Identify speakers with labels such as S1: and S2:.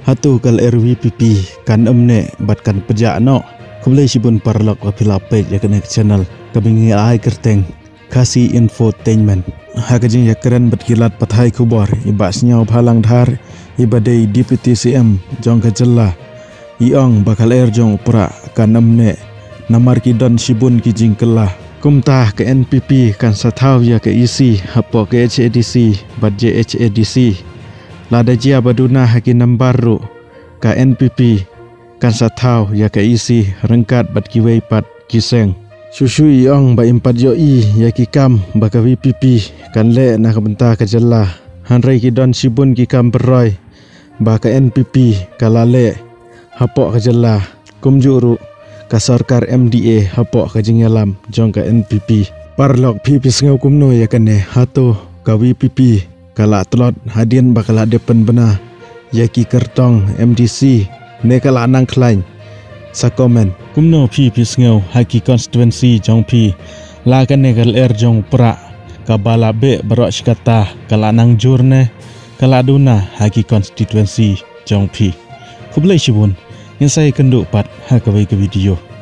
S1: hatu kal RVPP kan emne batkan pejak no kumlei sibun parlok apilapej ya connect channel kabingi ai kerteng kasih infotainment hakajing ya keren berkilat pathai kubor ibasnya bhalang dhar ibadai deputy CM jong kajella iong bakal jong pra kan emne namar kidon sibun kijing kelah kumtah ke NPP kan sathau ya ke isi hapo ke HADC bad JHADC lada jia baduna haki nambaru ka NPP kan sathau ya ke isi rengkat bad kiwei pat kiseng susu iong ba impat yoi ya kikam baka VPP kan le na kabenta ka jalla hanrai kidon sibun kikam beroy baka NPP kalale hapo ka jalla kumjuru ka sarkar MDA hapo ka jingyalam jong ka NPP parlok PP sengau kumno ya kane hato ka VPP kala telot hadin bakal depan bena yaki kertong MDC ne kala nang klain sakomen kumno PP sengau haki constituency jong pi la kane kal jong pra ka bala be barok skata kala nang jurne kala duna haki constituency jong pi kublai shibun yang saya kenduk pat hakabai ke video